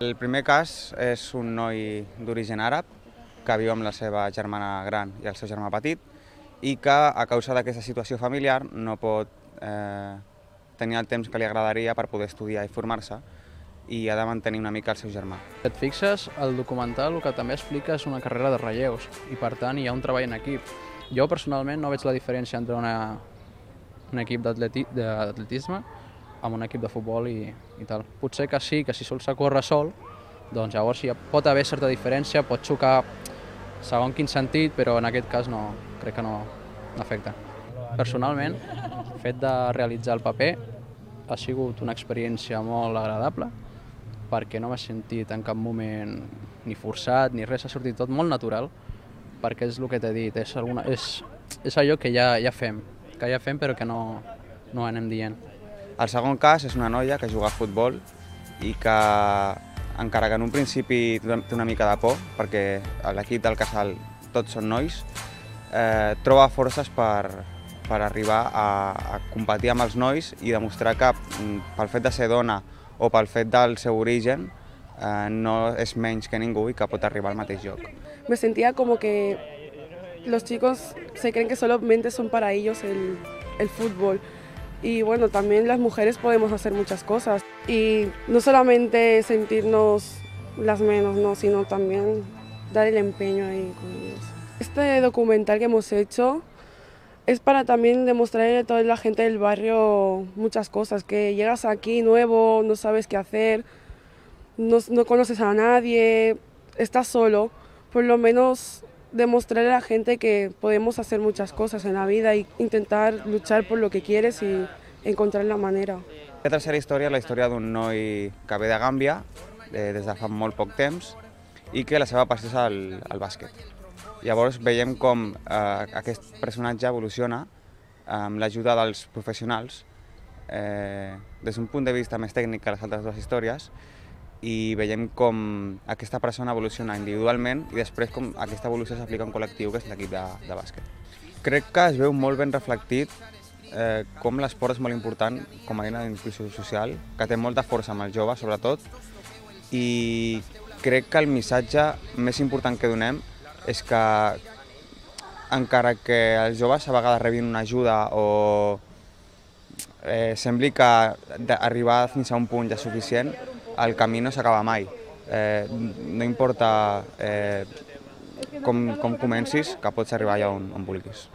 El primer cas és un noi d'origen àrab que viu amb la seva germana gran i el seu germà petit i que, a causa d'aquesta situació familiar, no pot tenir el temps que li agradaria per poder estudiar i formar-se i ha de mantenir una mica el seu germà. Si et fixes, el documental el que també explica és una carrera de relleus i per tant hi ha un treball en equip. Jo personalment no veig la diferència entre un equip d'atletisme amb un equip de futbol i tal. Potser que sí, que si sols a córrer sol, doncs llavors pot haver certa diferència, pot xocar segons quin sentit, però en aquest cas no, crec que no afecta. Personalment, el fet de realitzar el paper ha sigut una experiència molt agradable perquè no m'he sentit en cap moment ni forçat ni res, ha sortit tot molt natural perquè és el que t'he dit, és allò que ja fem però que no anem dient. El segon cas és una noia que juga a futbol i que, encara que en un principi té una mica de por, perquè a l'equip del casal tots són nois, troba forces per arribar a competir amb els nois i demostrar que pel fet de ser dona o pel fet del seu origen no és menys que ningú i que pot arribar al mateix lloc. Me sentía como que los chicos se creen que solamente son para ellos el fútbol. Y bueno, también las mujeres podemos hacer muchas cosas. Y no solamente sentirnos las menos, ¿no? Sino también dar el empeño ahí con ellos. Este documental que hemos hecho es para también demostrarle a toda la gente del barrio muchas cosas, que llegas aquí nuevo, no sabes qué hacer, no conoces a nadie, estás solo, por lo menos demostrarle a la gente que podemos hacer muchas cosas en la vida e intentar luchar por lo que quieres y encontrar la manera. La tercera història és la història d'un noi que ve de Gàmbia des de fa molt poc temps i que la seva passió és el bàsquet. Llavors veiem com aquest personatge evoluciona amb l'ajuda dels professionals des d'un punt de vista més tècnic que les altres dues històries i veiem com aquesta persona evoluciona individualment i després com aquesta evolució s'aplica a un col·lectiu que és l'equip de bàsquet. Crec que es veu molt ben reflectit com l'esport és molt important com a eina d'inclusió social, que té molta força amb els joves sobretot, i crec que el missatge més important que donem és que encara que els joves a vegades rebin una ajuda o sembli que arribar fins a un punt ja suficient, el camí no s'acaba mai. No importa com comencis, que pots arribar allà on vulguis.